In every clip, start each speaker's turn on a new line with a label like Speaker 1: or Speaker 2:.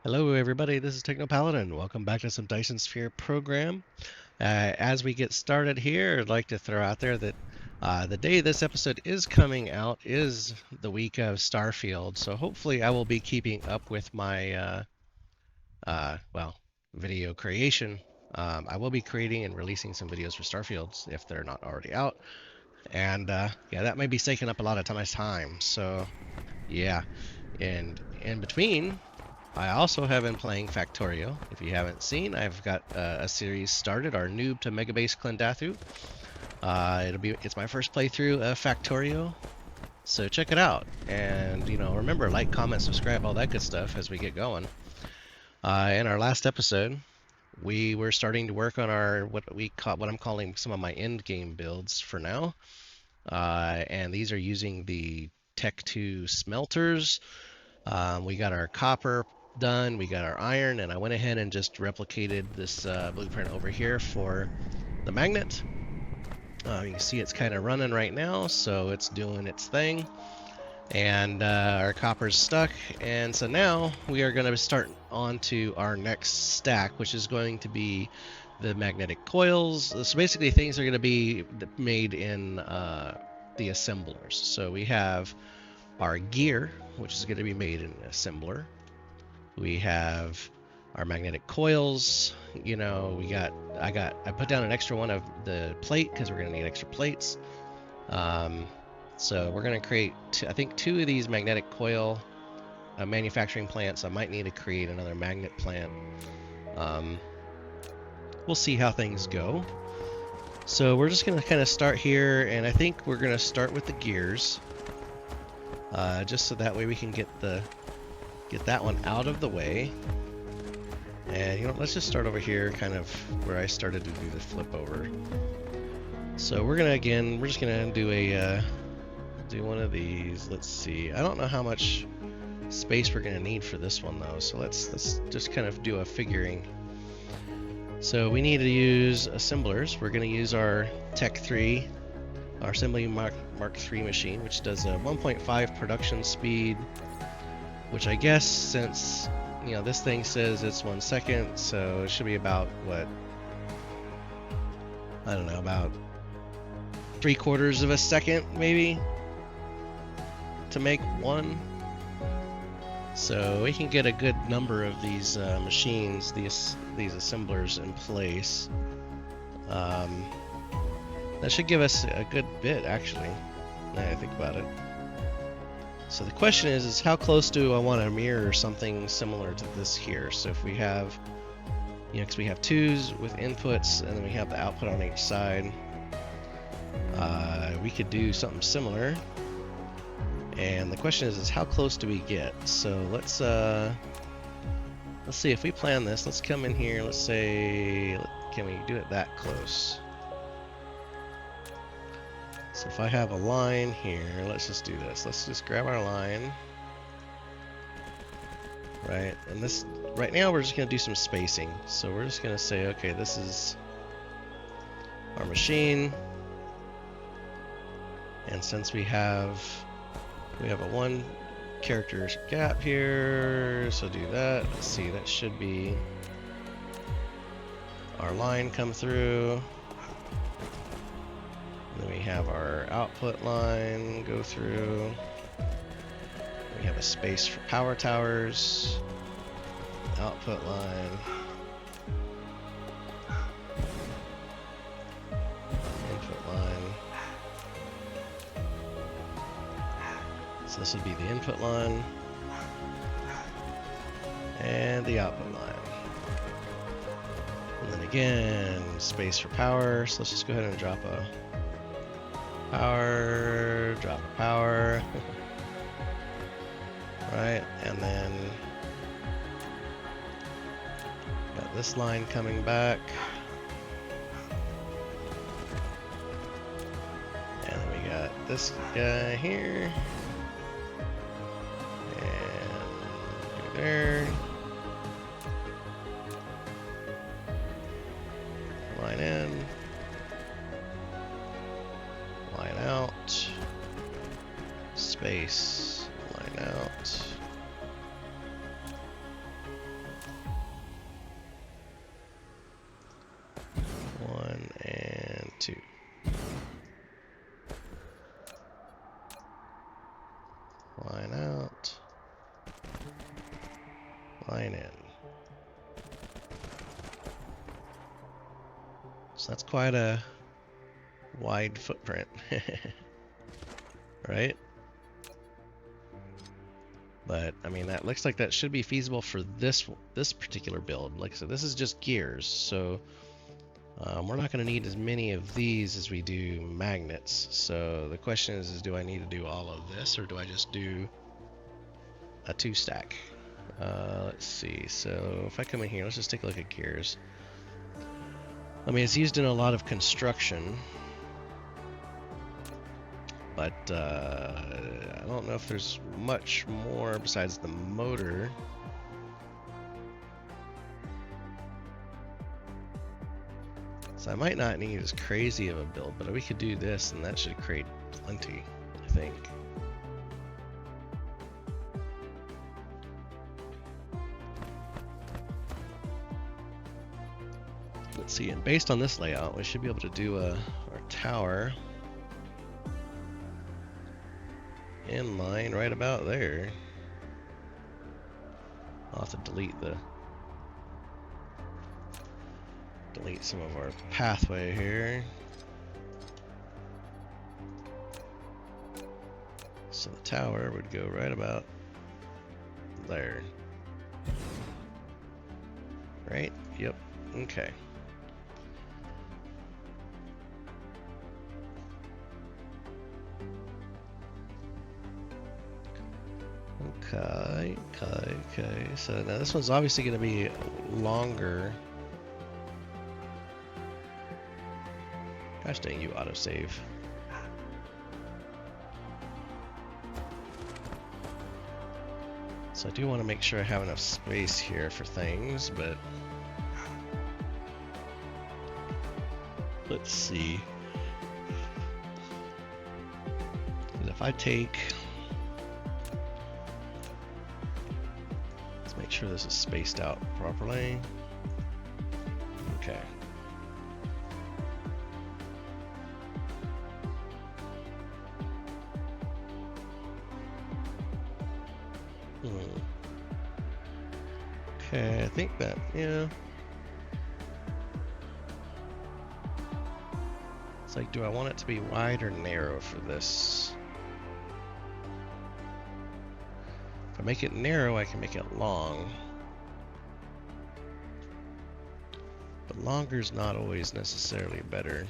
Speaker 1: Hello everybody, this is Paladin. Welcome back to some Dyson Sphere Program. As we get started here, I'd like to throw out there that the day this episode is coming out is the week of Starfield, so hopefully I will be keeping up with my, well, video creation. I will be creating and releasing some videos for Starfields if they're not already out, and yeah, that may be taking up a lot of my time, so yeah. And in between, I also have been playing Factorio. If you haven't seen, I've got a series started, our Noob to Megabase Klendathu. It's my first playthrough of Factorio, so check it out. And remember, like, comment, subscribe, all that good stuff as we get going. In our last episode, we were starting to work on our what I'm calling some of my end game builds for now. And these are using the Tech 2 smelters. We got our copper done, we got our iron, and I went ahead and just replicated this blueprint over here for the magnet. You can see it's kind of running right now, so it's doing its thing. And our copper's stuck, and so now we are going to start on to our next stack, which is going to be the magnetic coils. So basically things are going to be made in the assemblers. So we have our gear, which is going to be made in an assembler. We have our magnetic coils. I put down an extra one of the plate because we're going to need extra plates. So we're going to create, I think, 2 of these magnetic coil manufacturing plants. I might need to create another magnet plant. We'll see how things go. So we're just going to kind of start here, and I think we're going to start with the gears, just so that way we can get that one out of the way. And let's just start over here, kind of where I started to do the flip over. So we're just gonna do one of these. Let's see. I don't know how much space we're gonna need for this one though. So let's just kind of do a figuring. So we need to use assemblers. We're gonna use our Tech 3, our Assembly Mark III machine, which does a 1.5 production speed. Which I guess, since this thing says it's 1 second, so it should be about what, I don't know, about 3/4 of a second maybe to make one. So we can get a good number of these machines, these assemblers in place. That should give us a good bit, actually, now that I think about it. So the question is how close do I want to mirror something similar to this here? So if we have, because we have 2s with inputs and then we have the output on each side, we could do something similar. And the question is how close do we get? So let's see if we plan this. Let's come in here. Let's say, can we do it that close? So if I have a line here, let's just do this. Let's just grab our line. Right, and this, right now we're just going to do some spacing. So we're just going to say, okay, this is our machine. And since we have a 1 character gap here, so do that. Let's see, that should be our line come through. Then we have our output line go through. We have a space for power towers. Output line. Input line. So this would be the input line. And the output line. And then again, space for power. So let's just go ahead and drop a power, drop a power. Right, and then got this line coming back. And then we got this guy here. And there. Line in. Line out. Space. Line out. 2. Line out. Line in. So that's quite a wide footprint, right? But I mean, that looks like that should be feasible for this particular build. Like I said, this is just gears, so we're not going to need as many of these as we do magnets. So the question is do I need to do all of this, or do I just do a 2-stack? Let's see. So if I come in here, let's just take a look at gears. I mean, it's used in a lot of construction, but I don't know if there's much more besides the motor. So I might not need as crazy of a build, but we could do this and that should create plenty, I think. Let's see, and based on this layout, we should be able to do our tower in line right about there. I'll have to delete some of our pathway here. So the tower would go right about there. Right? Yep. Okay. Okay. So now this one's obviously going to be longer. Gosh dang you, autosave. So I do want to make sure I have enough space here for things, but let's see. And if I take, let's make sure this is spaced out properly. Okay. Okay, I think that, yeah. It's like, do I want it to be wide or narrow for this? If I make it narrow, I can make it long. But longer is not always necessarily better.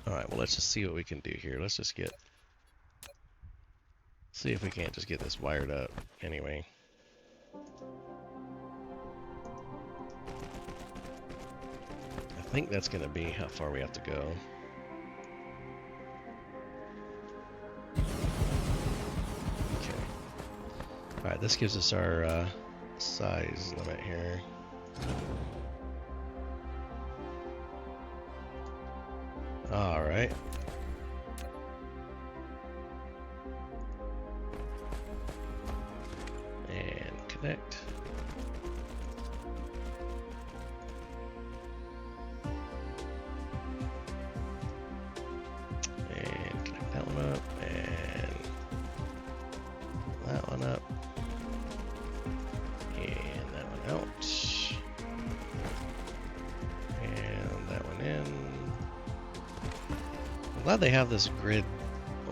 Speaker 1: Alright, well, let's just see what we can do here. Let's just see if we can't just get this wired up anyway. I think that's going to be how far we have to go. Okay. Alright, this gives us our size limit here. Alright. And connect. And connect that one up. And that one up. And that one out. And that one in. I'm glad they have this grid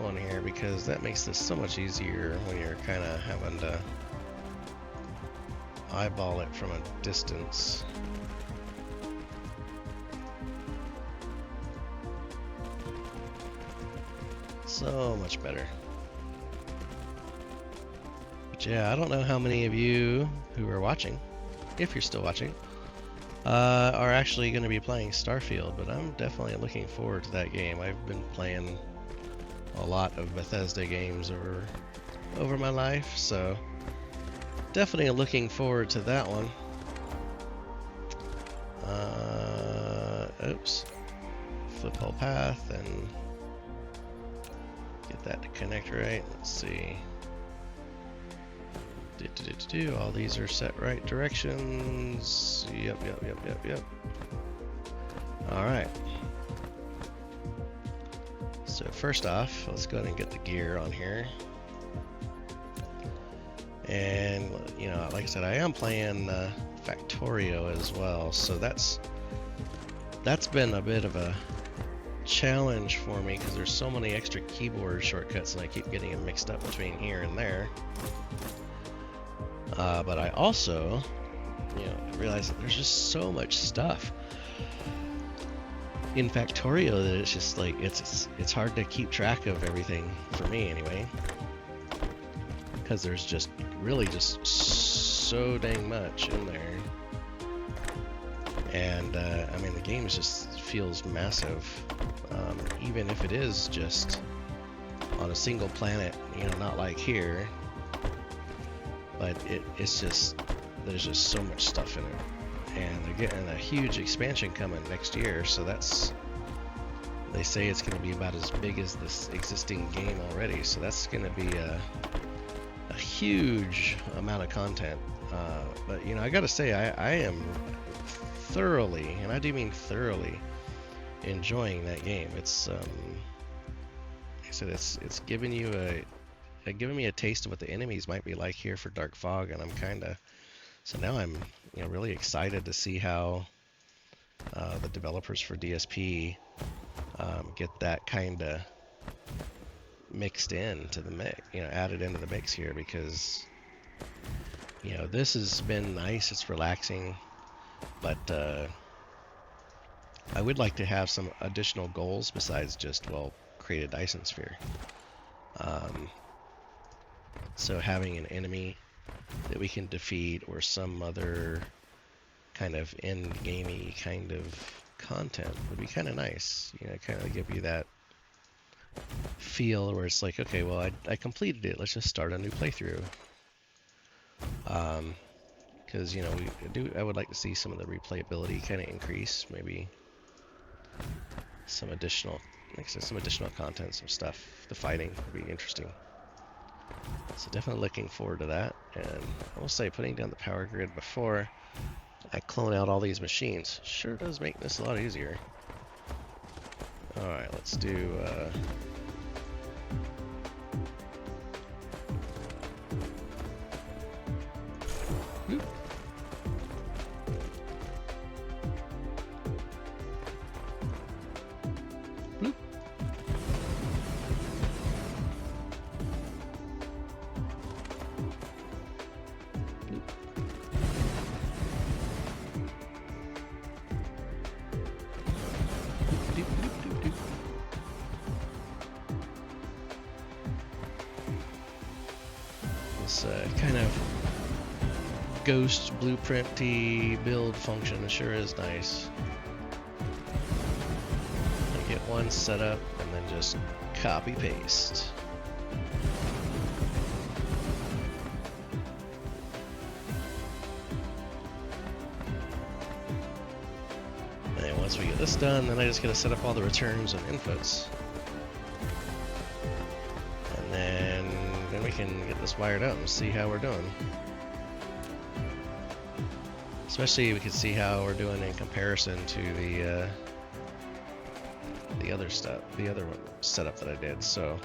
Speaker 1: on here because that makes this so much easier when you're kind of having to eyeball it from a distance. So much better. But yeah, I don't know how many of you who are watching, if you're still watching, are actually going to be playing Starfield, but I'm definitely looking forward to that game. I've been playing a lot of Bethesda games over my life, so definitely looking forward to that one. Oops. Flip whole path and get that to connect right. Let's see. All these are set right directions. Yep. All right. So first off, let's go ahead and get the gear on here. And, you know, like I said, I am playing Factorio as well, so that's been a bit of a challenge for me because there's so many extra keyboard shortcuts and I keep getting them mixed up between here and there. But I also, you know, realize that there's just so much stuff in Factorio that it's just like it's hard to keep track of everything for me anyway, because there's just really just so dang much in there. And I mean, the game just feels massive, even if it is just on a single planet, you know, not like here. But it's just, there's just so much stuff in it, and they're getting a huge expansion coming next year. So that's, they say it's going to be about as big as this existing game already. So that's going to be a huge amount of content. But you know, I got to say, I am thoroughly, and I do mean thoroughly, enjoying that game. It's like I said, it's giving you giving me a taste of what the enemies might be like here for Dark Fog, and I'm so now I'm, you know, really excited to see how the developers for DSP get that kind of mixed into the mix, you know, added into the mix here, because, you know, this has been nice, it's relaxing, but I would like to have some additional goals besides just, well, create a Dyson Sphere. So having an enemy that we can defeat, or some other kind of end-gamey kind of content would be kind of nice. You know, kind of give you that feel where it's like, okay, well, I completed it. Let's just start a new playthrough. Because, you know, I would like to see some of the replayability kind of increase. Maybe some additional, like I said, some additional content, some stuff. The fighting would be interesting. So definitely looking forward to that. And I will say, putting down the power grid before I clone out all these machines sure does make this a lot easier. Alright, let's do whoop. Bloop. This kind of ghost blueprint-y build function sure is nice. I get one set up and then just copy paste. And once we get this done, then I just gotta set up all the returns and inputs. And then we can get this wired up and see how we're doing. Especially we can see how we're doing in comparison to the other stuff, the other setup that I did. So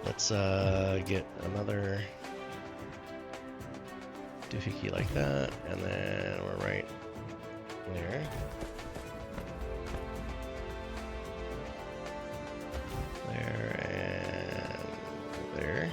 Speaker 1: let's get another doohickey like that, and then we're right there. There and there.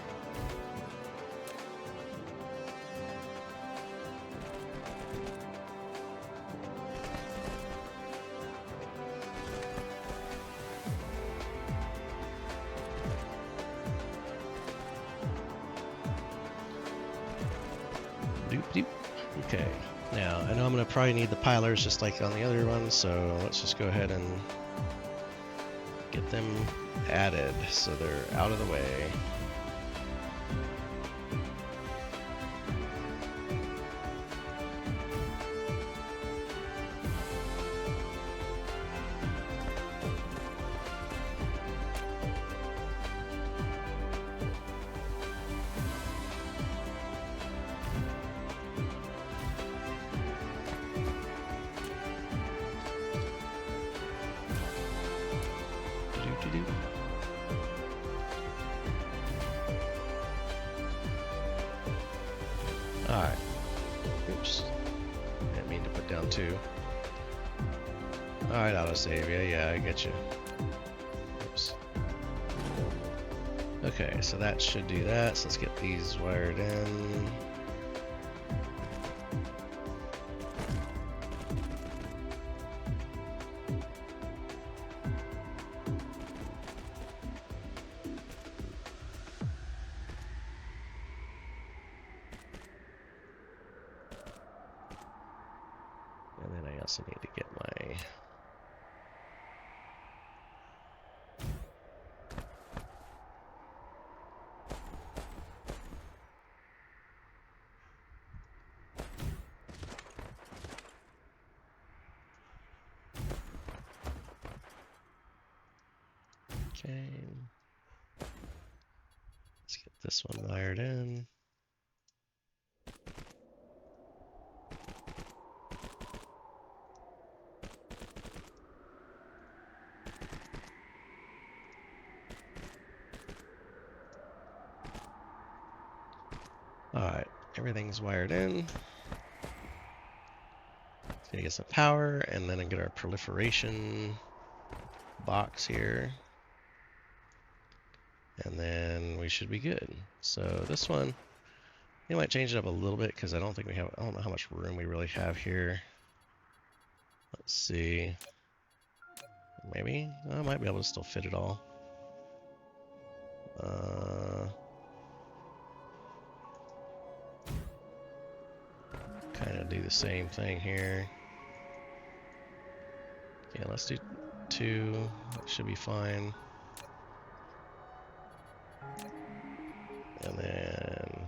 Speaker 1: Okay, now I know I'm going to probably need the pilers just like on the other one, so let's just go ahead and get them added so they're out of the way. Alright. Oops. Didn't mean to put down 2. Alright, autosave. Yeah, I get you. Oops. Okay, so that should do that. So let's get these wired in. And then I also need to get my okay. Let's get this one wired in. Alright, everything's wired in. It's gonna get some power, and then I get our proliferation box here. And then we should be good. So this one, we might change it up a little bit because I don't know how much room we really have here. Let's see. Maybe I might be able to still fit it all. Kind of do the same thing here. Yeah, let's do 2. That should be fine. And then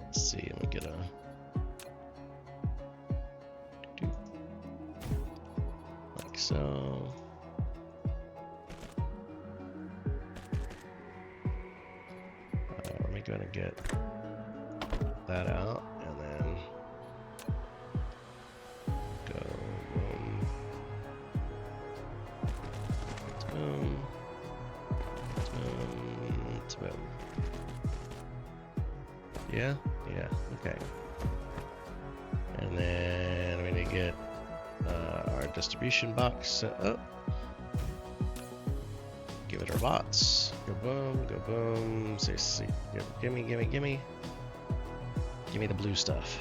Speaker 1: let's see, let me get a like so. Let me go ahead and get that out, and then go boom, boom, boom, boom. Yeah, okay. And then we need to get our distribution box set up. Give it our bots. Go boom. Say, gimme. Give me the blue stuff.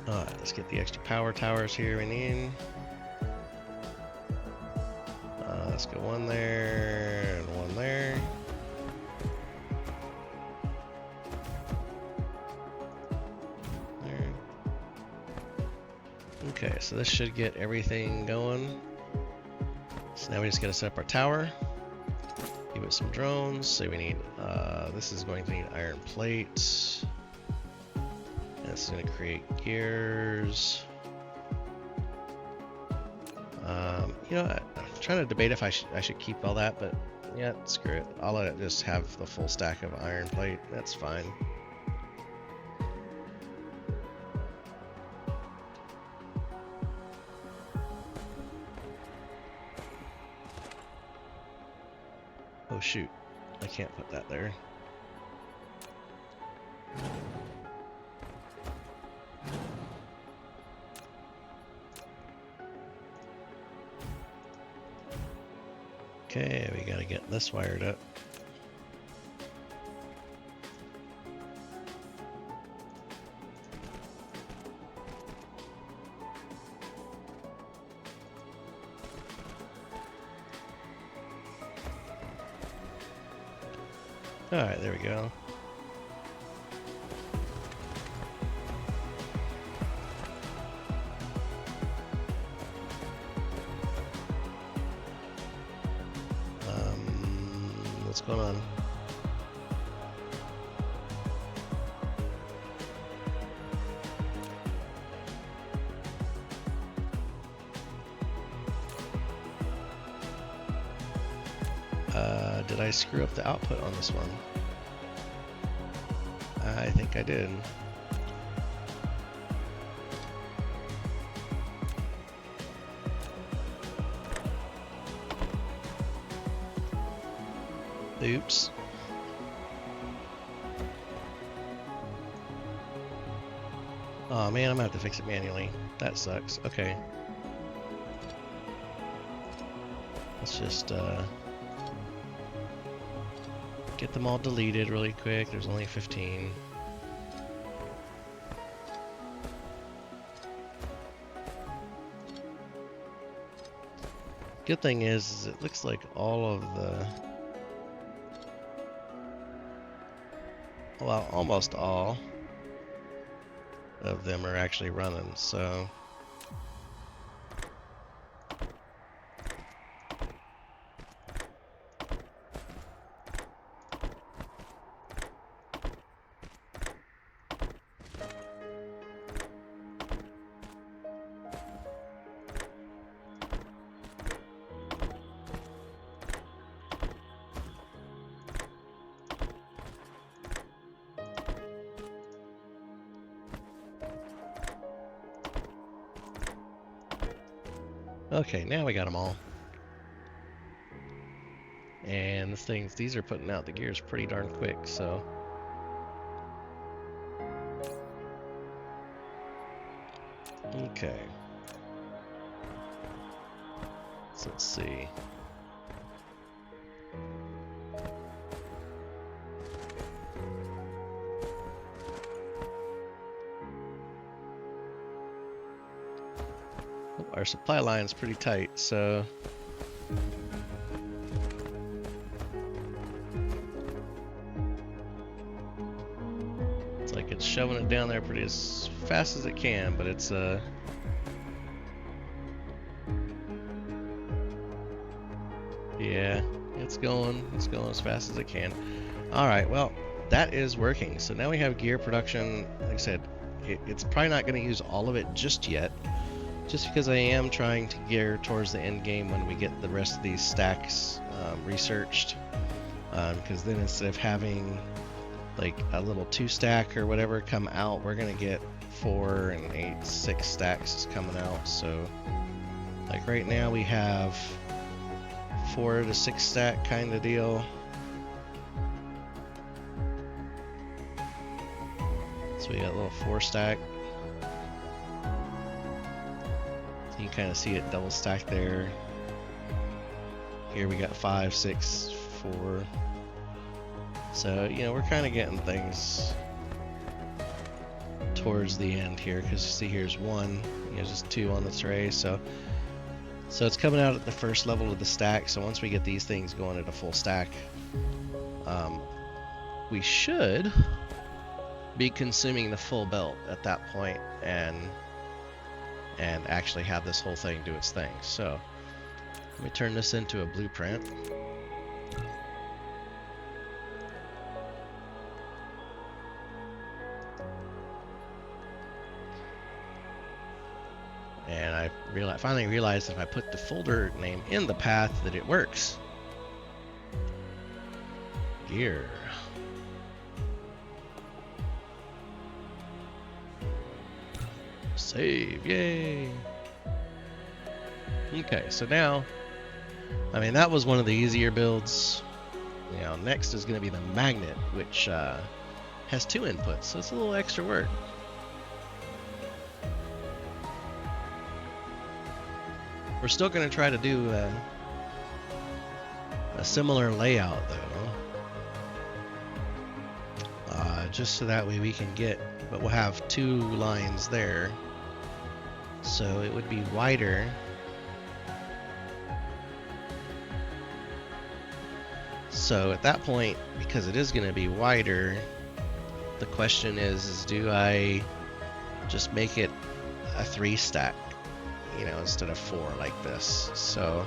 Speaker 1: Alright, let's get the extra power towers here we need. Let's go 1 there and 1 there. There. Okay, so this should get everything going. So now we just gotta set up our tower. Give it some drones. So we need, this is going to need iron plate. And this is gonna create gears. You know, I'm trying to debate if I should keep all that, but yeah, screw it. I'll let it just have the full stack of iron plate. That's fine. Oh shoot, I can't put that there. Okay, we gotta get this wired up. Alright, there we go. What's going on? Did I screw up the output on this one? I think I did. Oops. Oh man, I'm gonna have to fix it manually. That sucks. Okay. Let's just get them all deleted really quick. There's only 15. Good thing is it looks like all of the, well, almost all of them are actually running, so okay, now we got them all. And these are putting out the gears pretty darn quick, so. Okay. So let's see. Our supply line's pretty tight, so it's like it's shoving it down there pretty as fast as it can, but it's yeah, it's going as fast as it can. All right, well, that is working. So now we have gear production. Like I said, it's probably not going to use all of it just yet, just because I am trying to gear towards the end game when we get the rest of these stacks researched. Because then instead of having like a little 2-stack or whatever come out, we're going to get 4 and 8, 6 stacks coming out. So like right now we have 4 to 6 stack kind of deal. So we got a little 4 stack. So you can kind of see it double stacked there. Here we got 5, 6, 4. So, you know, we're kind of getting things towards the end here, because you see here's 1, you know, just 2 on the tray. So it's coming out at the first level of the stack. So once we get these things going at a full stack, we should be consuming the full belt at that point and actually have this whole thing do its thing. So let me turn this into a blueprint. And I finally realized that if I put the folder name in the path that it works. Gear. Save, yay. Okay, so now, I mean, that was one of the easier builds. You know, next is going to be the magnet, which has 2 inputs, so it's a little extra work. We're still going to try to do a similar layout, though. Just so that way we can get, but we'll have 2 lines there. So it would be wider. So at that point, because it is going to be wider, the question is do I just make it a 3-stack, you know, instead of 4 like this? So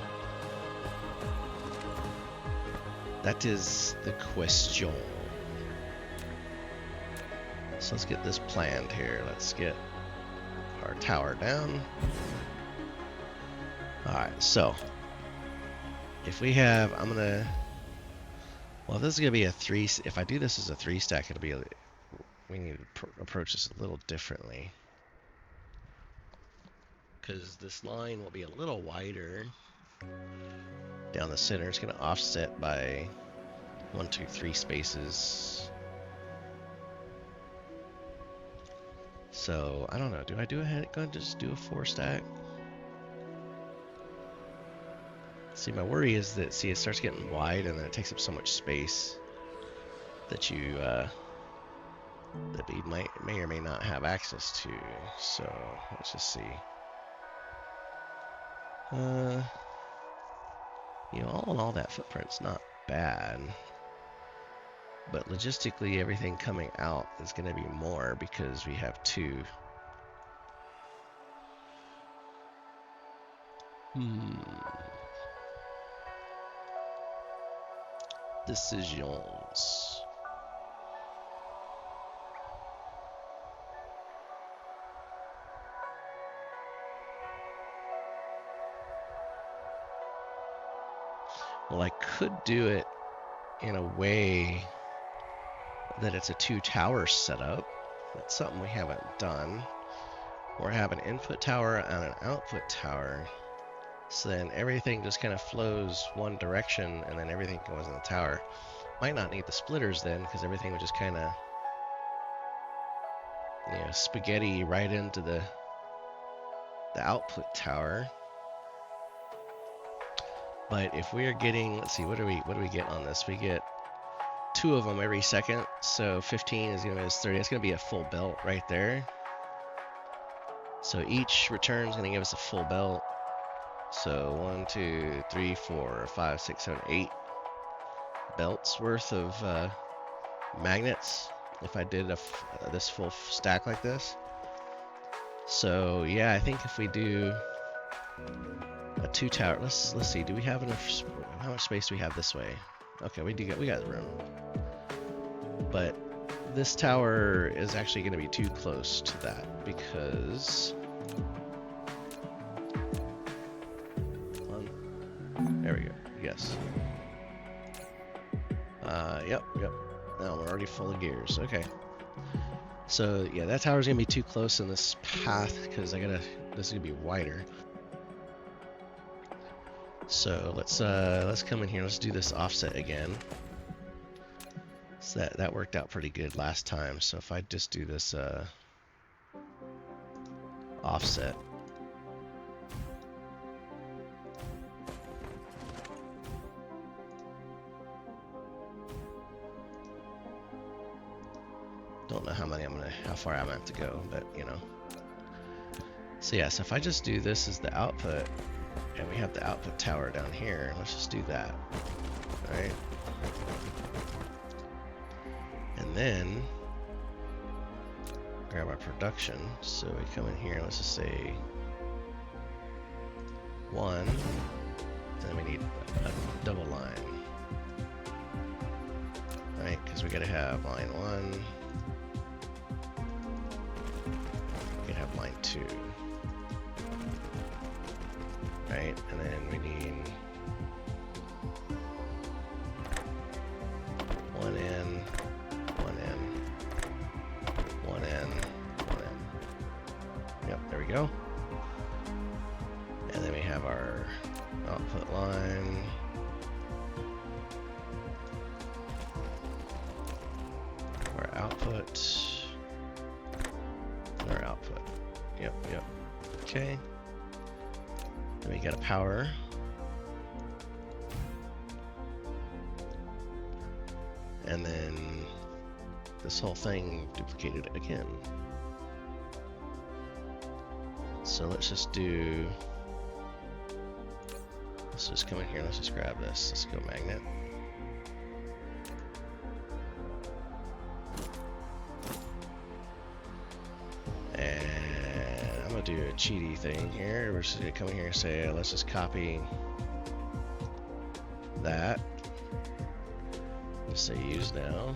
Speaker 1: that is the question. So let's get this planned here. Let's get our tower down. Alright, so if we have, I'm gonna Well, this is gonna be a three. If I do this as a 3-stack, it'll be. We need to approach this a little differently, because this line will be a little wider down the center. It's gonna offset by 1, 2, 3 spaces. So I don't know. Do I do go and just do a 4-stack? See, my worry is that it starts getting wide and then it takes up so much space that you may or may not have access to. So let's just see. You know, all in all, that footprint's not bad. But logistically, everything coming out is going to be more because we have 2. Decisions. Well, I could do it in a way that it's a 2-tower setup. That's something we haven't done. Or have an input tower and an output tower. So then everything just kind of flows one direction and then everything goes in the tower. Might not need the splitters then, because everything would just kind of, you know, spaghetti right into the output tower. But if we are getting, let's see, what do we get on this? We get 2 of them every second, so 15 is going to be 30. It's going to be a full belt right there. So each return is going to give us a full belt. So 1, 2, 3, 4, 5, 6, 7, 8 belts worth of magnets if I did this full stack like this. So yeah, I think if we do a 2-tower, let's see, do we have enough? How much space do we have this way? Okay, we got room. But this tower is actually going to be too close to that because there we go. Yes. Yep. Now we're already full of gears. Okay. So yeah, that tower's gonna be too close in this path because this is gonna be wider. So let's come in here. Let's do this offset again. So that worked out pretty good last time. So if I just do this offset. Don't know how far I'm gonna have to go, but you know. So yeah, so if I just do this as the output, and we have the output tower down here, let's just do that, right? And then grab our production. So we come in here, let's just say 1, and then we need a double line, right? Because we gotta have line 1. Have line 2, right? And then we need 1 in, 1 in, 1 in, 1 in. Yep, there we go. And then we have our output line. Our output. Our output. Yep. Okay. Then we got a power. And then this whole thing duplicated again. So let's just come in here, let's just grab this. Let's go magnet. Do a cheaty thing here. We're just gonna come in here and say, let's just copy that. Just say use now.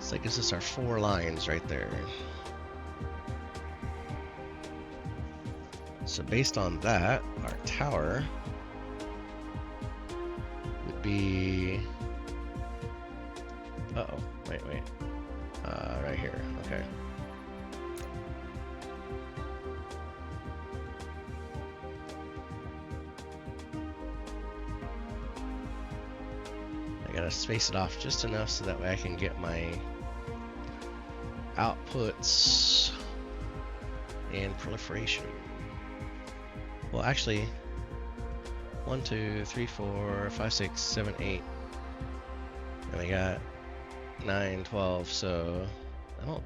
Speaker 1: So that gives us our 4 lines right there. So based on that, our tower would be... Uh-oh, wait. Right here, okay. I gotta space it off just enough so that way I can get my outputs and proliferation. Well, actually, 1, 2, 3, 4, 5, 6, 7, 8. And we got 9, 12, so well,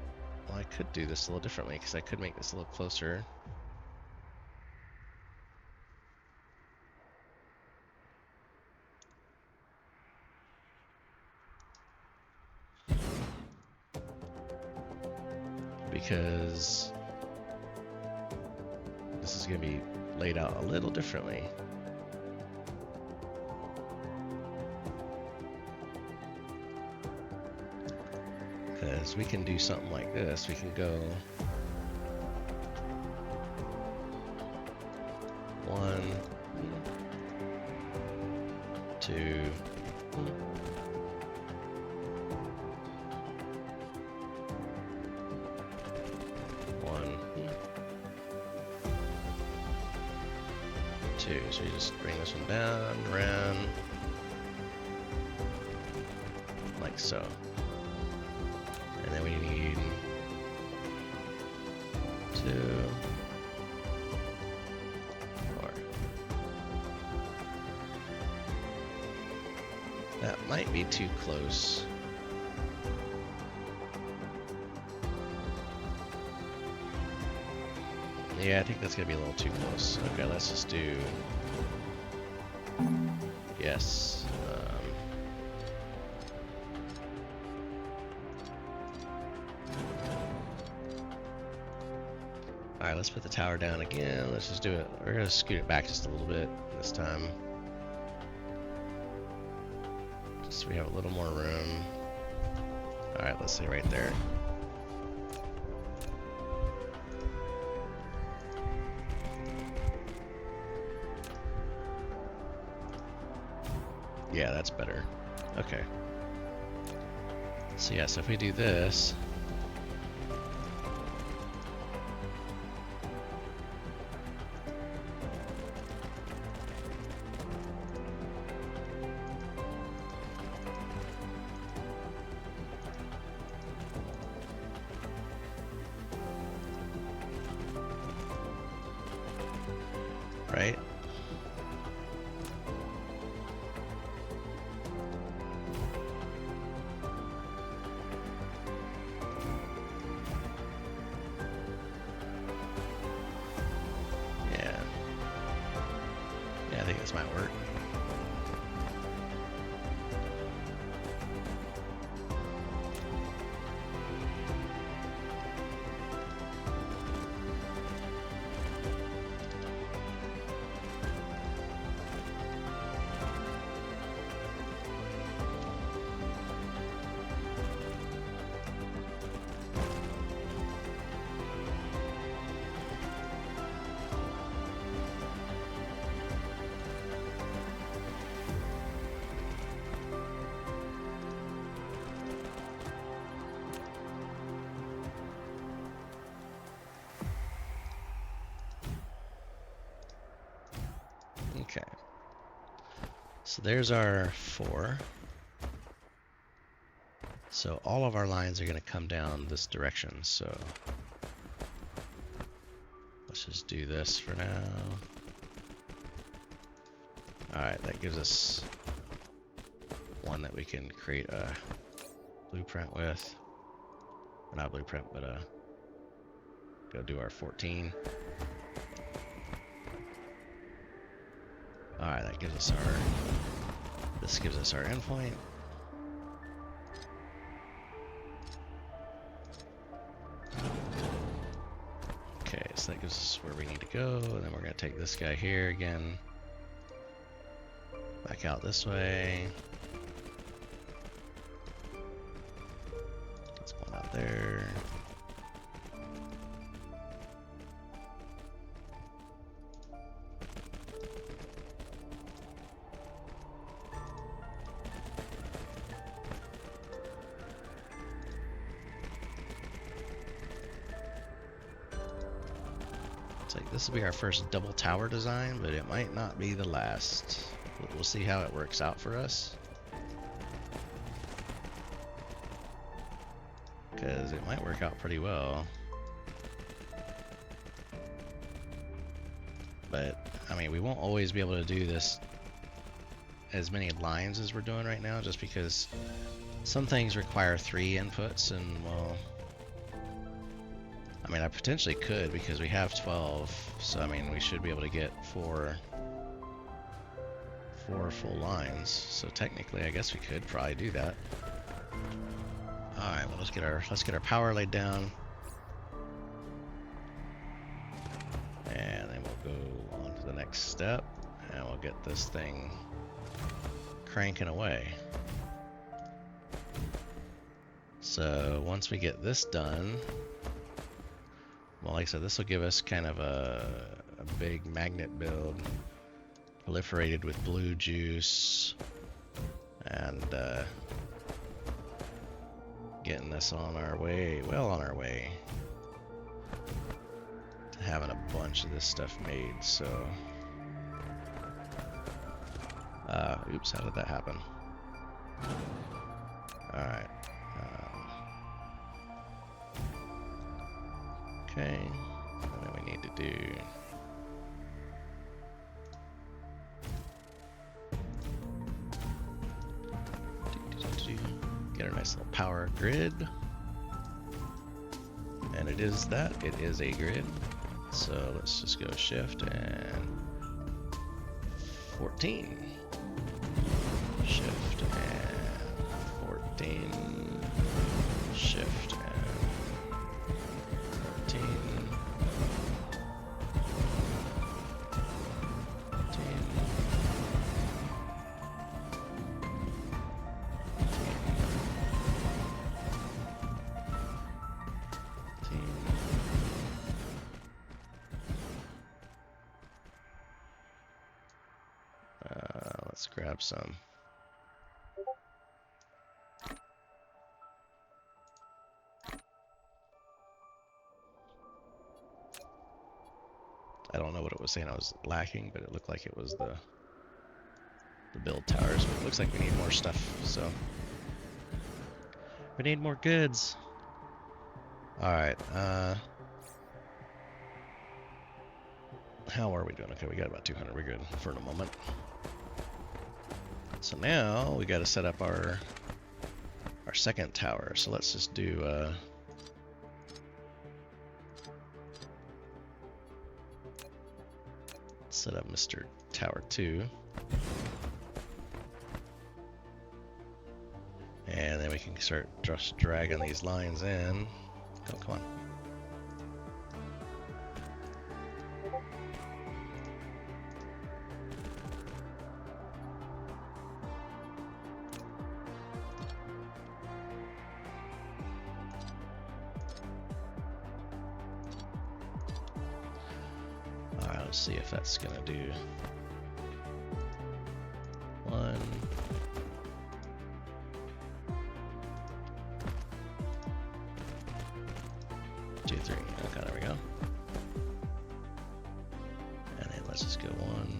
Speaker 1: I could do this a little differently because I could make this a little closer. Because this is going to be laid out a little differently. Because we can do something like this. We can go 1, 2, 1, 2. So you just bring this one down, around, like so. And then we need 2, 4. That might be too close. Yeah, I think that's gonna be a little too close. Okay, let's just do... Yes. Alright, let's put the tower down again. Let's just do it. We're gonna scoot it back just a little bit this time. Just so we have a little more room. Alright, let's say right there. Yeah, that's better. Okay. So yeah, so if we do this, right? Yeah, I think this might work. Okay. So there's our 4. So all of our lines are going to come down this direction. So let's just do this for now. Alright, that gives us one that we can create a blueprint with. Not blueprint, but go do our 14. Alright, that gives us our... This gives us our endpoint. Okay, so that gives us where we need to go. And then we're going to take this guy here again. Back out this way. there. This will be our first double tower design, but it might not be the last. We'll see how it works out for us. Because it might work out pretty well. But, I mean, we won't always be able to do this as many lines as we're doing right now, just because some things require 3 inputs, and, well, I mean, I potentially could because we have 12, so I mean, we should be able to get four full lines. So technically, I guess we could probably do that. All right, well, let's get our power laid down, and then we'll go on to the next step, and we'll get this thing cranking away. So once we get this done. Well, like I said, this will give us kind of a big magnet build, proliferated with blue juice, and getting us on our way, well on our way, to having a bunch of this stuff made. So, oops, how did that happen? All right. Okay, and then we need to do get a nice little power grid, and it is that. It is a grid. So let's just go shift and 14, shift and 14, shift. Let's grab some. I don't know what it was saying I was lacking, but it looked like it was the build towers. But it looks like we need more stuff, so we need more goods. All right. How are we doing? Okay, we got about 200. We're good for the moment. So now we got to set up our second tower. So let's just do set up Mr. Tower 2. And then we can start just dragging these lines in. Oh, come on. Let's see if that's gonna do 1, 2, 3. Okay, there we go. And then let's just go 1.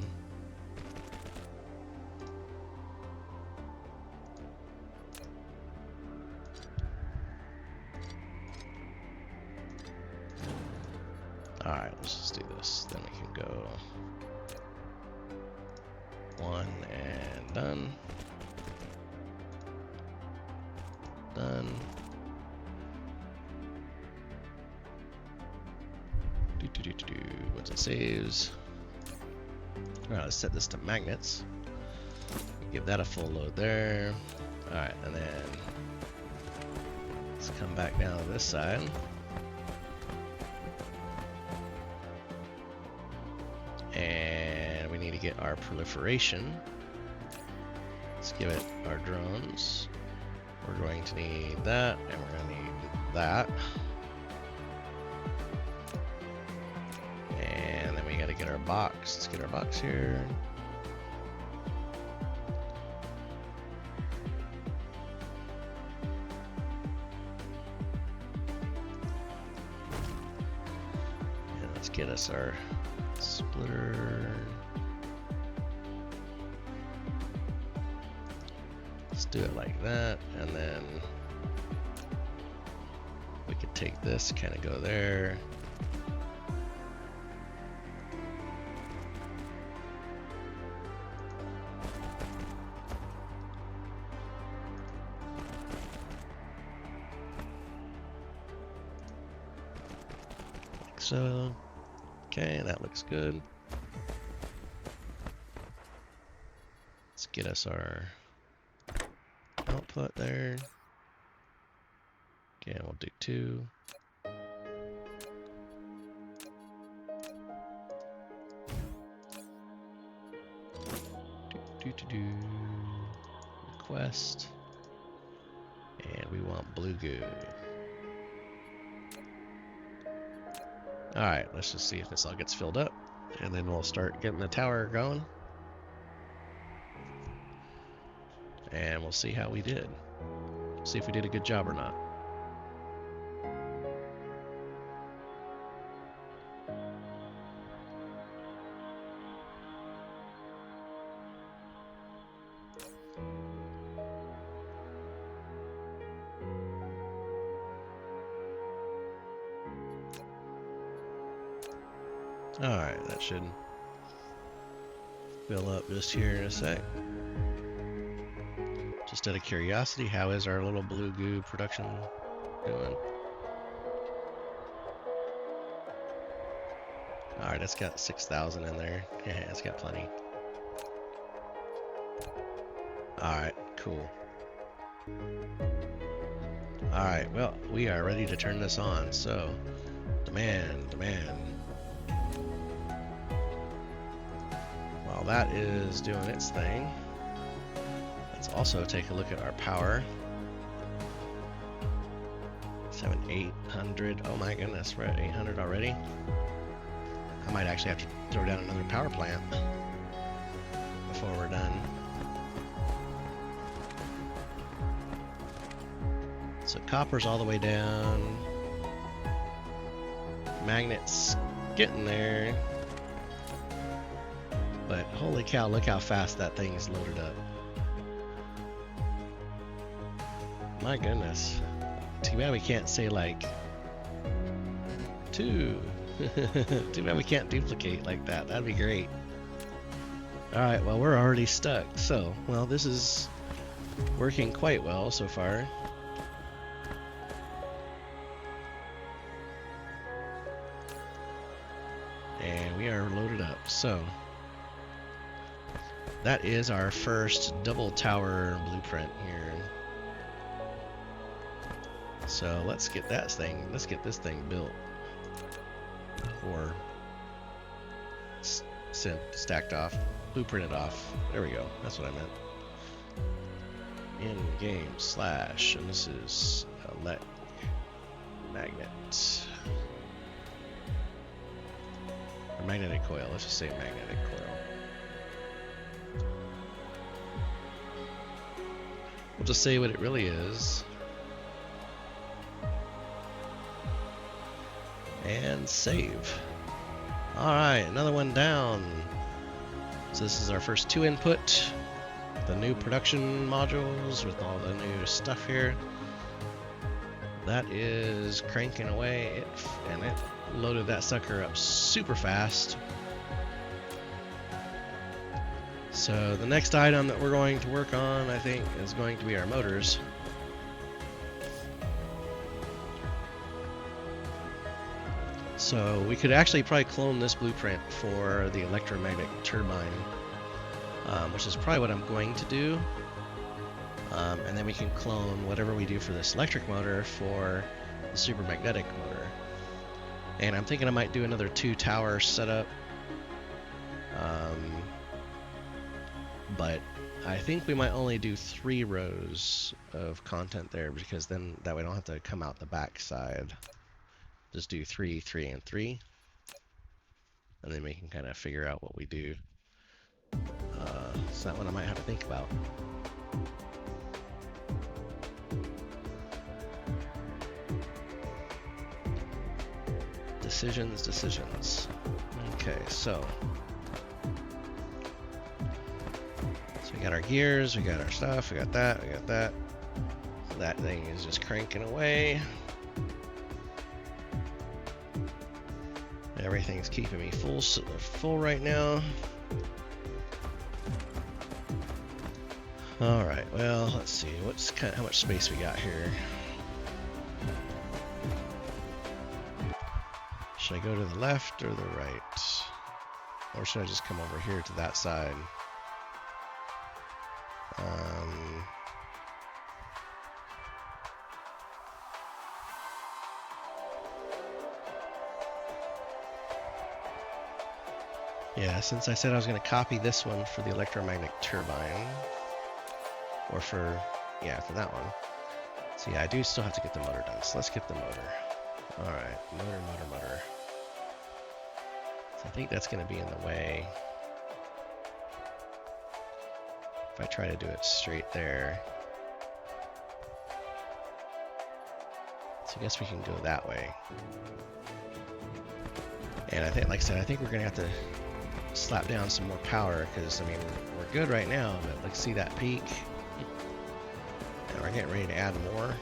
Speaker 1: Alright, let's just do this. Then we can go 1 and done. Done. Once it saves. Alright, let's set this to magnets. Give that a full load there. Alright, and then let's come back down to this side. And we need to get our proliferation. Let's give it our drones. We're going to need that, and we're going to need that. And then we got to get our box. Let's get our box here. And let's get us our splitter. Let's do it like that, and then we could take this, kind of go there. Like so. Okay, that looks good. Let's get us our output there. Okay, we'll do 2. Request. And we want blue goo. Alright, let's just see if this all gets filled up. And then we'll start getting the tower going. And we'll see how we did. See if we did a good job or not. Alright, that should fill up just here in a sec. Just out of curiosity, how is our little blue goo production doing? Alright, it's got 6,000 in there. Yeah, it's got plenty. Alright, cool. Alright, well, we are ready to turn this on, so demand. While that is doing its thing, let's also take a look at our power. 800. Oh my goodness, we're at 800 already. I might actually have to throw down another power plant before we're done. So copper's all the way down. Magnet's getting there. But holy cow, look how fast that thing's loaded up. My goodness. Too bad we can't say like 2. Too bad we can't duplicate like that. That'd be great. Alright, well, we're already stuck. So, well, this is working quite well so far. And we are loaded up. So, that is our first double tower blueprint here. So let's get this thing built. Or stacked off, blueprinted off. There we go, that's what I meant. In game slash, and this is let magnet. Or magnetic coil, let's just say magnetic coil. We'll just say what it really is. And save. Alright, another one down. So this is our first 2 input. The new production modules with all the new stuff here. That is cranking away, and it loaded that sucker up super fast. So the next item that we're going to work on, I think, is going to be our motors. So we could actually probably clone this blueprint for the electromagnetic turbine, which is probably what I'm going to do. And then we can clone whatever we do for this electric motor for the supermagnetic motor. And I'm thinking I might do another 2 tower setup. But I think we might only do 3 rows of content there, because then that way we don't have to come out the back side. Just do 3, 3, and 3. And then we can kind of figure out what we do. So that one I might have to think about. Decisions. Okay, so we got our gears, we got our stuff, we got that. So that thing is just cranking away. Everything's keeping me full right now. All right, well, let's see how much space we got here. Should I go to the left or the right? Or should I just come over here to that side? Yeah, since I said I was going to copy this one for the electromagnetic turbine, or for that one. So yeah, I do still have to get the motor done. So let's get the motor. All right, motor. So I think that's going to be in the way. If I try to do it straight there. So I guess we can go that way. And I think, like I said, I think we're going to have to slap down some more power, because I mean, we're good right now, but let's see that peak. And we're getting ready to add more.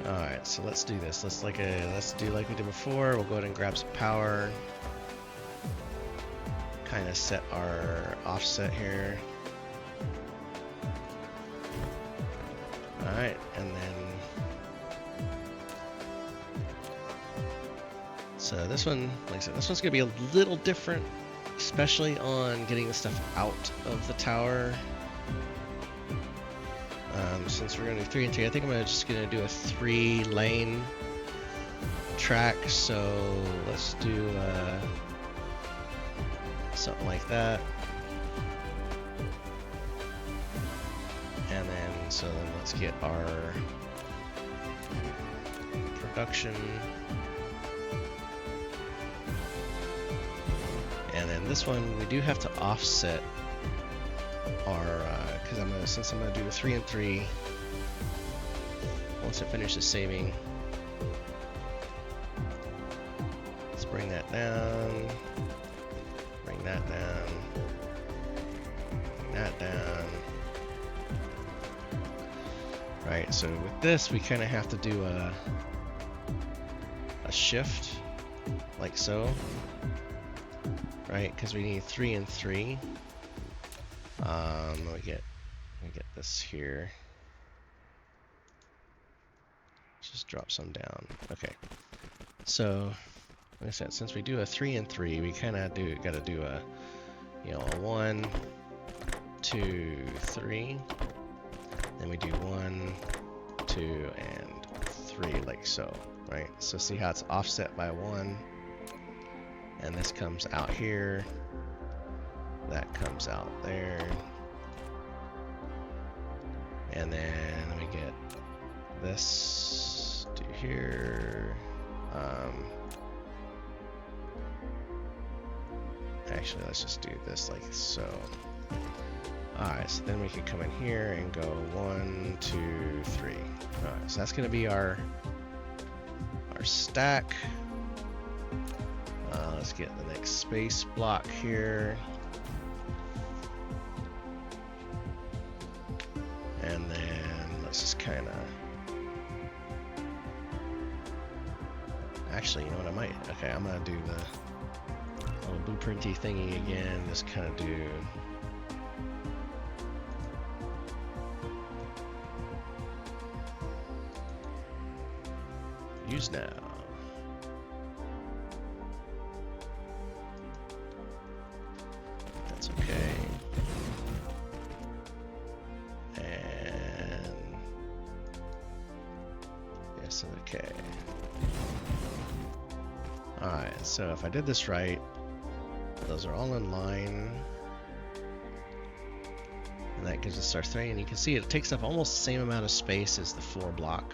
Speaker 1: Alright, so let's do this. Let's do like we did before. We'll go ahead and grab some power. Kind of set our offset here. Alright, and then so this one, like I said, this one's gonna be a little different, especially on getting the stuff out of the tower. Since we're gonna do 3 and 3, I think I'm just gonna do a 3-lane track. So let's do something like that. And then let's get our production. And then this one, we do have to offset our, since I'm gonna do the 3 and 3, once it finishes saving, let's bring that down, bring that down, bring that down. Right, so with this, we kind of have to do a shift, like so. Right, because we need 3 and 3. We get this here. Just drop some down. Okay. So, like I said, since we do a 3 and 3, we kind of got to do a, a 1, 2, 3. Then we do 1, 2, and 3, like so. Right. So see how it's offset by 1. And this comes out here, that comes out there, and then we get this to here. Actually, let's just do this like so. Alright, so then we can come in here and go 1, 2, 3. Alright, so that's going to be our stack. Let's get the next space block here. And then let's just kind of... Actually, you know what I might... Okay, I'm going to do the little blueprinty thingy again. Just kind of do... Use now. Okay. And yes, okay. Alright, so if I did this right, those are all in line. that gives us our 3, and you can see it takes up almost the same amount of space as the 4 block.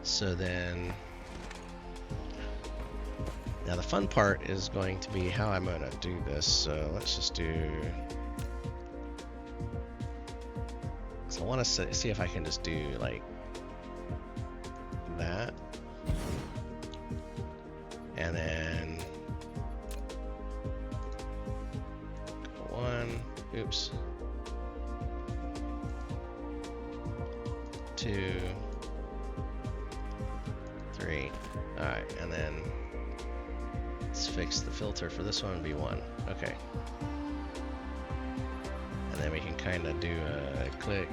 Speaker 1: So then, now the fun part is going to be how I'm going to do this. So let's just do, so I want to see if I can just do like that, and then 1, oops, 2, 3. All right, and then let's fix the filter for this one, V1. Okay. And then we can kind of do a click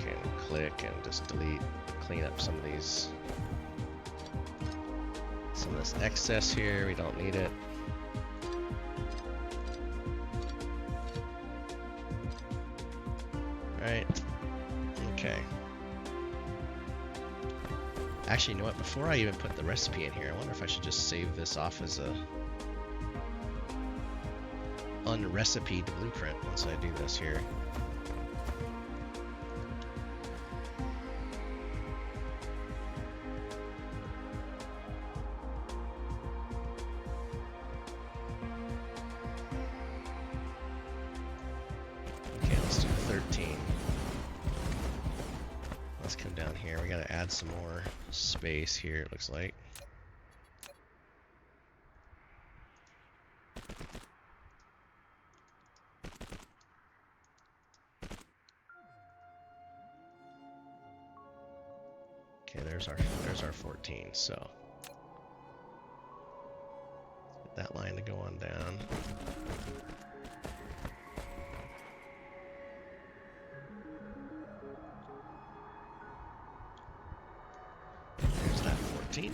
Speaker 1: and just delete, clean up some of these, some of this excess here. We don't need it. Right. Okay. Actually, you know what? Before I even put the recipe in here, I wonder if I should just save this off as a unrecipeed blueprint once I do this here. Okay, let's do 13. Let's come down here. We gotta add some more space here, it looks like. Okay, there's our 14. So get that line to go on down. There's that 14.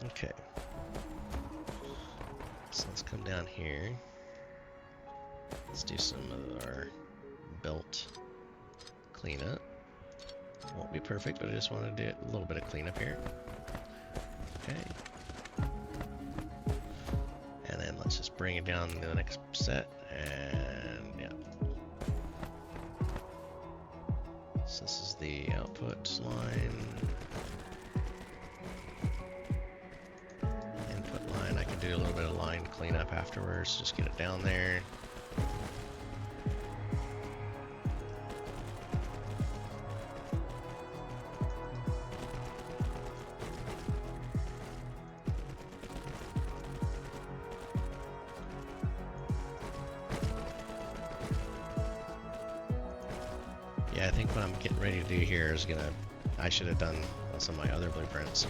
Speaker 1: Okay. So let's come down here. Let's do some of our belt cleanup. Won't be perfect, but I just want to do a little bit of cleanup here. Okay. And then let's just bring it down to the next set, and yeah. So this is the output line. Input line, I can do a little bit of line cleanup afterwards, just get it down there. Yeah, I think what I'm getting ready to do here is I should have done on some of my other blueprints. So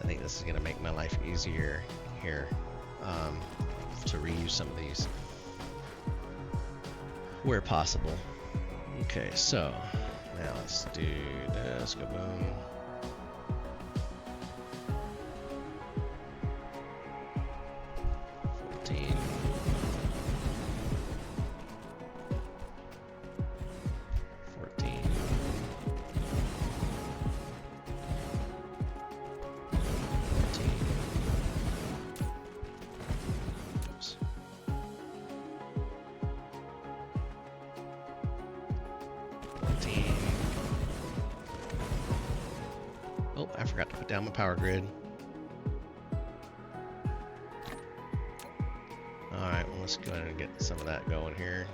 Speaker 1: I think this is gonna make my life easier here to reuse some of these where possible. Okay, so now let's do this, go boom. Oh, I forgot to put down my power grid. Alright, well, let's go ahead and get some of that going here.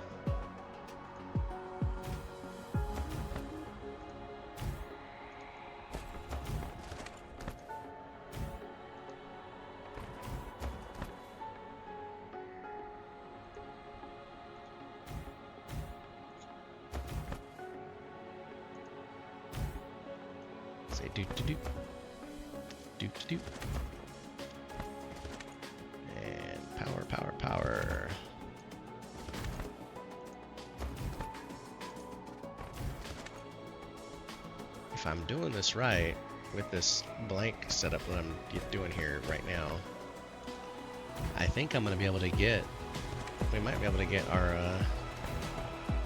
Speaker 1: Say doop-de-doop. Doop-de-doop. And power, power, power. If I'm doing this right, with this blank setup that I'm doing here right now, I think I'm going to be able to get, we might be able to get our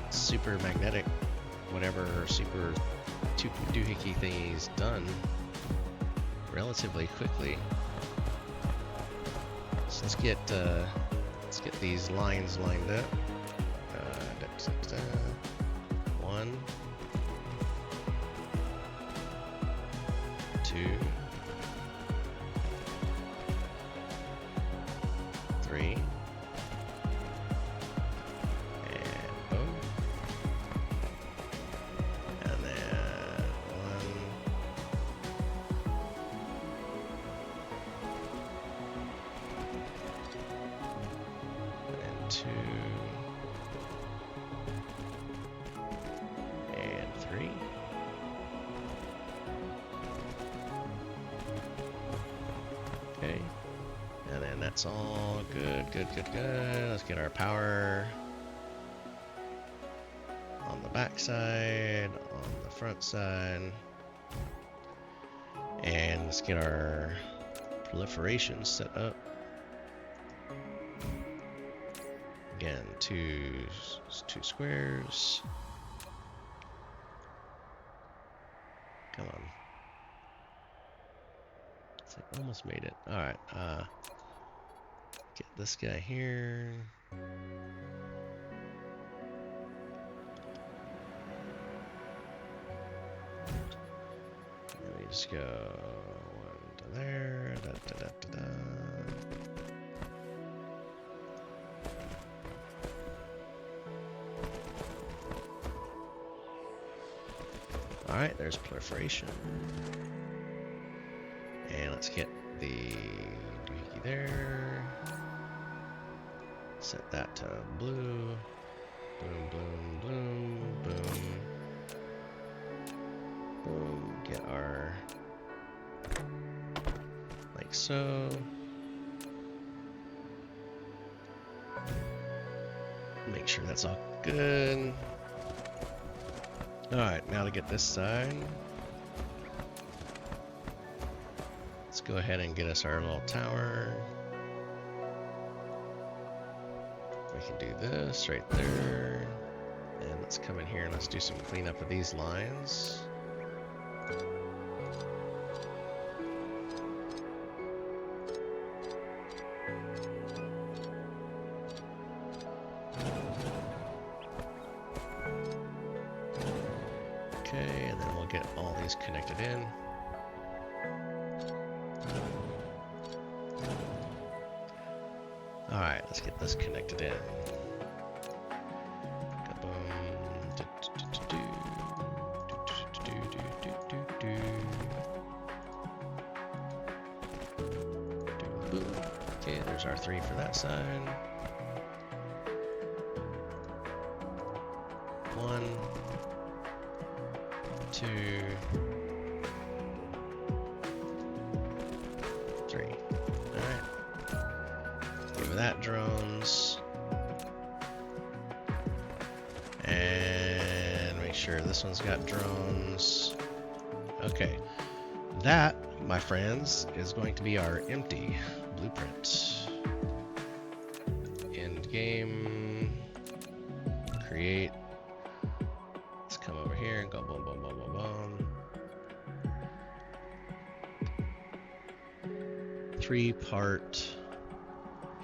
Speaker 1: super magnetic, whatever, super doohickey thingies done relatively quickly. So let's get Let's get these lines lined up. 1, 2, 3, and boom. And then 1 and 2 and 3. Okay. And then that's all good. Let's get our power on the back side, on the front side. And let's get our proliferation set up. Again, two squares. Come on. I almost made it. Alright, get this guy here. Let me just go 1 to there. Alright, there's proliferation. And let's get the doohickey there. Set that to blue. Boom, boom, boom, boom. Boom. Get our, like so. Make sure that's all good. Alright, now to get this side. Let's go ahead and get us our little tower. We can do this right there. And let's come in here and let's do some cleanup of these lines. Okay, and then we'll get all these connected in. Alright, let's get this connected in. Okay, there's our 3 for that side. 1, 2, 3. Alright. Give that drones. And make sure this one's got drones. Okay. That, my friends, is going to be our empty blueprint. End game. Create. Let's come over here and go boom, boom, boom, boom, boom. 3-part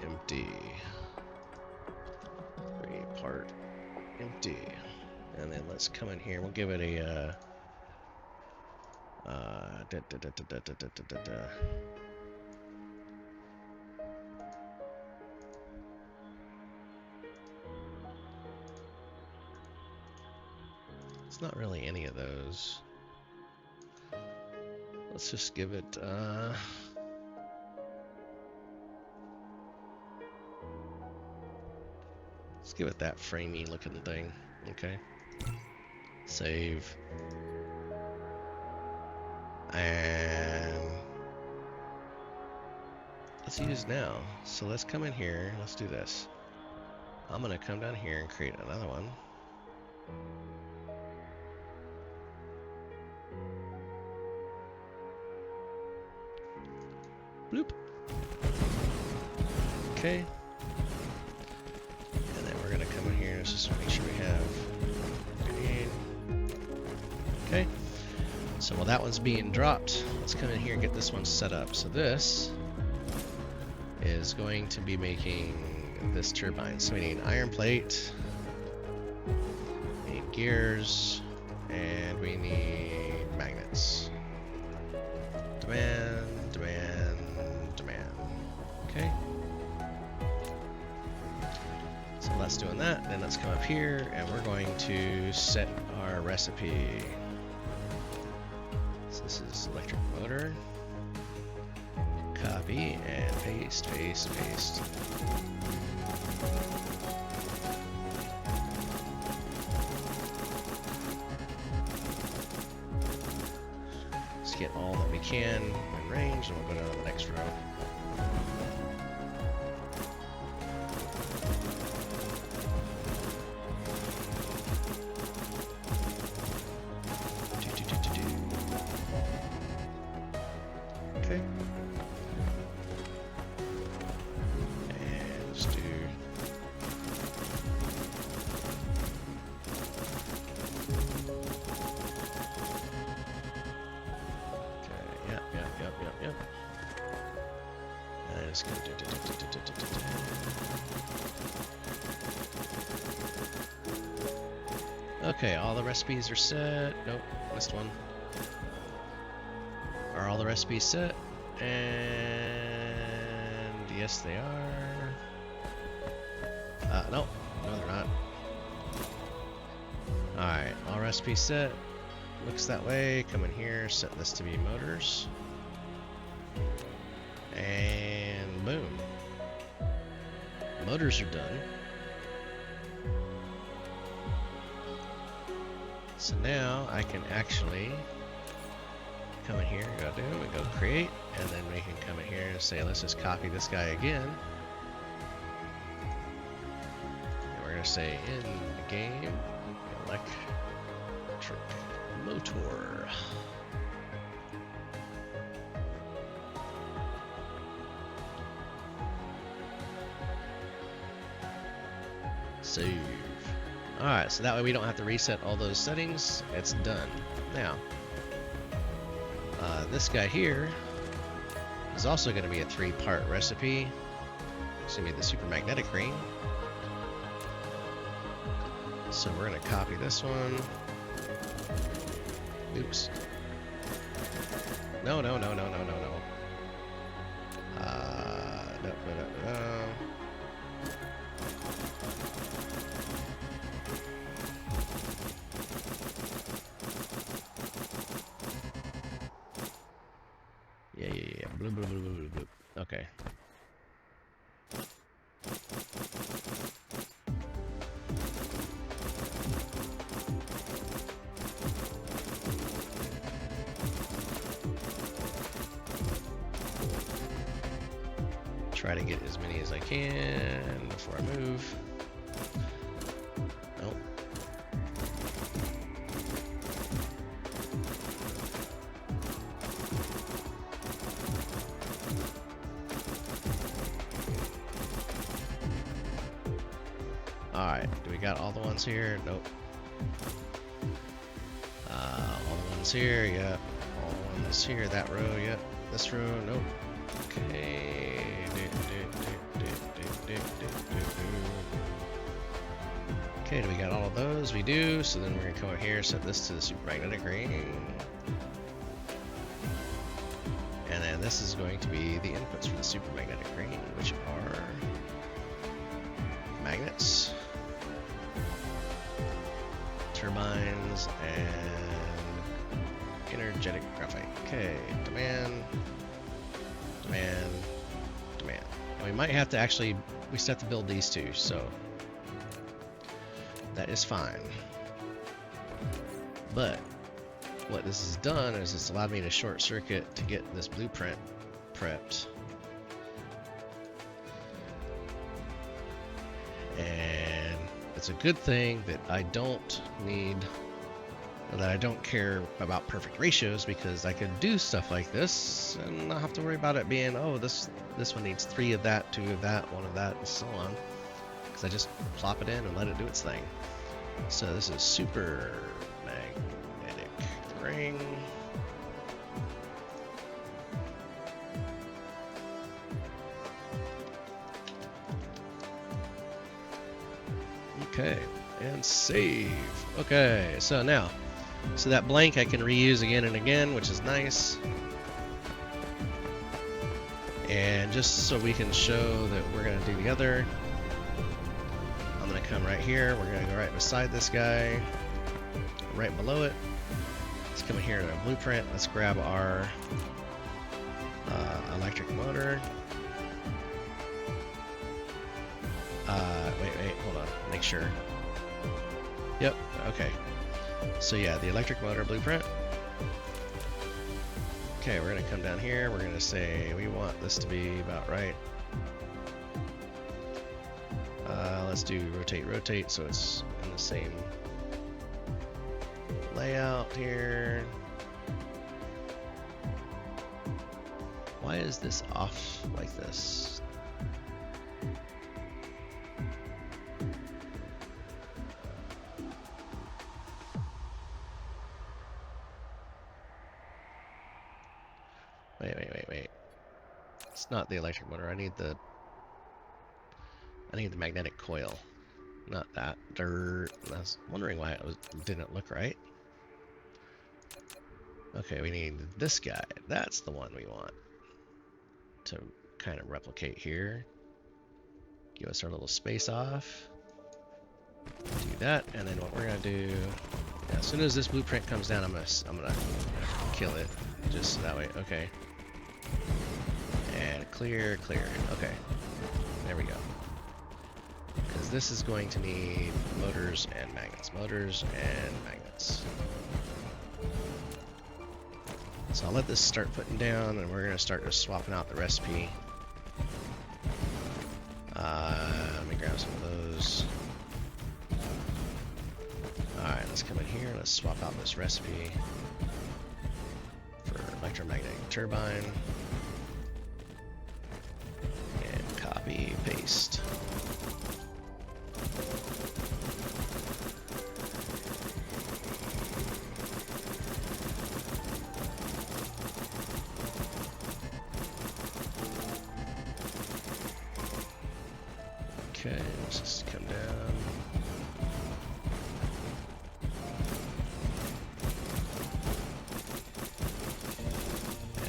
Speaker 1: empty. 3-part empty. And then let's come in here. We'll give it a it's not really any of those. Let's just give it let's give it that framey looking thing. Okay. Save. And let's use now. So let's come in here. Let's do this. I'm gonna come down here and create another one. Bloop. Okay. And then we're gonna come in here and just make sure we have. Okay. So while that one's being dropped, let's come in here and get this one set up. So this is going to be making this turbine. So we need an iron plate, we need gears, and we need magnets. Demand, demand, demand. Okay. So that's doing that. Then let's come up here and we're going to set our recipe. So this is electric motor. Copy and paste, paste, paste. Let's get all that we can in range and we'll go down to the next row. Okay. And let's do yep. And it's gonna do. Okay, all the recipes are set. Nope, missed one. Are all the recipes set? And yes, they are. No, they're not. Alright, all recipes set. Looks that way. Come in here, set this to be motors. And boom. Motors are done. So now I can actually come in here, go do, and go create, and then we can come in here and say, let's just copy this guy again. And we're going to say in the game, electric motor. Save. Alright, so that way we don't have to reset all those settings. It's done. Now, this guy here is also going to be a 3-part recipe. It's going to be the super magnetic ring. So we're going to copy this one. Oops. No. No. Yeah. Bloop. Okay. Try to get as many as I can before I move. Nope. Alright, do we got all the ones here? Nope. All the ones here, yep. All the ones here, that row, yep. This row, nope. Okay. Okay, do we got all of those? We do, so then we're gonna come over here, set this to the super magnetic ring. And then this is going to be the inputs for the super magnetic ring, which are magnets, turbines, and energetic graphite. Okay, demand. And we might have to actually, we still have to build these two, so that is fine. But what this has done is it's allowed me to short circuit to get this blueprint prepped. And it's a good thing that I don't need, or that I don't care about perfect ratios, because I could do stuff like this and not have to worry about it being, oh, this one needs 3 of that, 2 of that, 1 of that, and so on. Because I just plop it in and let it do its thing. So this is super magnetic ring. Okay, and save. Okay, so now, so that blank I can reuse again and again, which is nice. And just so we can show that we're going to do the other, I'm going to come right here. We're going to go right beside this guy, right below it. Let's come in here to our blueprint. Let's grab our electric motor. Wait, hold on. Make sure. Yep, okay. So yeah, the electric motor blueprint. Okay, we're going to come down here. We're going to say we want this to be about right. Let's do rotate, so it's in the same layout here. Why is this off like this? Wait. It's not the electric motor. I need the magnetic coil. Not that. Dirt. I was wondering why it didn't look right. Okay, we need this guy. That's the one we want to kind of replicate here. Give us our little space off. Do that, and then what we're gonna do, yeah, as soon as this blueprint comes down, I'm gonna kill it, just so that way. Okay. And clear. Okay. There we go. Because this is going to need motors and magnets. So I'll let this start putting down, and we're going to start just swapping out the recipe. Let me grab some of those. Alright, let's come in here. Let's swap out this recipe for electromagnetic turbine. And copy, paste. Okay, let's just come down.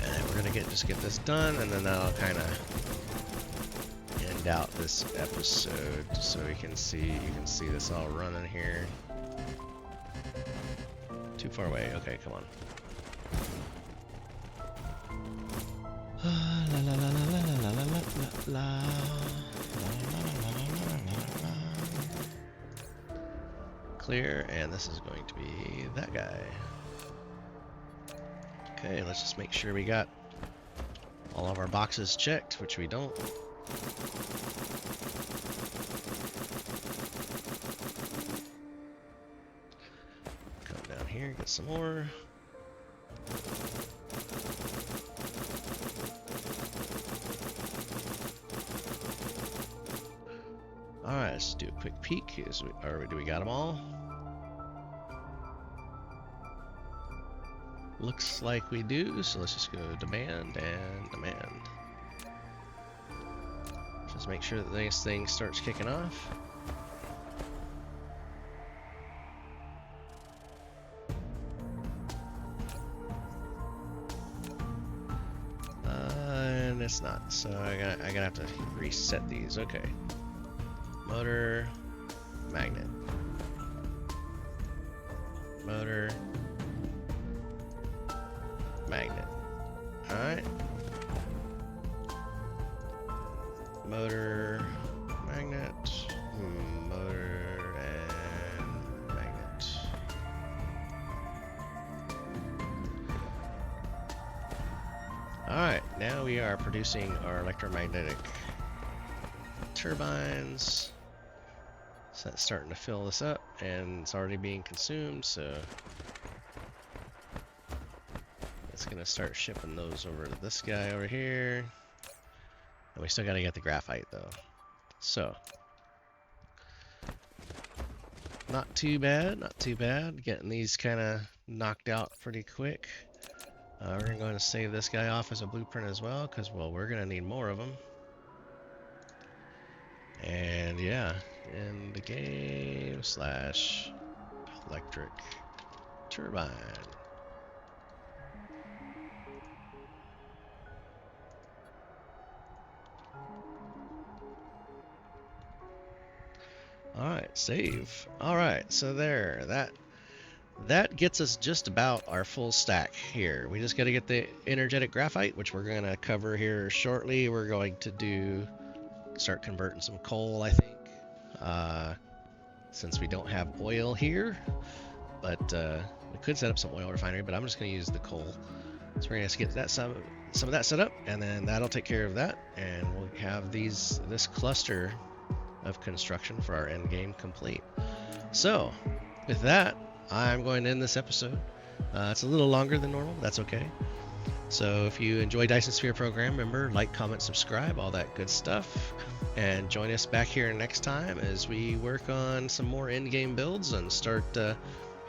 Speaker 1: And we're gonna just get this done, and then that'll kind of end out this episode, so you can see this all running here. Too far away. Okay, come on. Clear, and this is going to be that guy. Okay, let's just make sure we got all of our boxes checked, which we don't. Come down here, get some more. Alright, let's do a quick peek. Do we got them all? Looks like we do, so let's just go demand and demand. Just make sure that this thing starts kicking off. And it's not, so I gotta have to reset these. Okay. Motor, magnet. Motor, magnet. Alright. Motor, magnet, motor, and magnet. Alright, now we are producing our electromagnetic turbines. So that's starting to fill this up, and it's already being consumed, so it's gonna start shipping those over to this guy over here. And we still gotta get the graphite though. So not too bad, getting these kind of knocked out pretty quick. We're gonna go and save this guy off as a blueprint as well, because well, we're gonna need more of them. And yeah, in the game. hydro/electric turbine. All right, save. All right, so there, that gets us just about our full stack here. We just got to get the energetic graphite, which we're going to cover here shortly. We're going to start converting some coal, I think, since we don't have oil here. But we could set up some oil refinery, but I'm just going to use the coal. So we're going to get that some of that set up, and then that'll take care of that, and we'll have this cluster of construction for our end game complete. So with that, I'm going to end this episode. It's a little longer than normal. That's okay. So if you enjoy Dyson Sphere Program, remember, like, comment, subscribe, all that good stuff. And join us back here next time as we work on some more end-game builds and start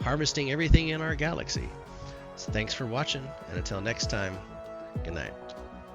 Speaker 1: harvesting everything in our galaxy. So thanks for watching, and until next time, good night.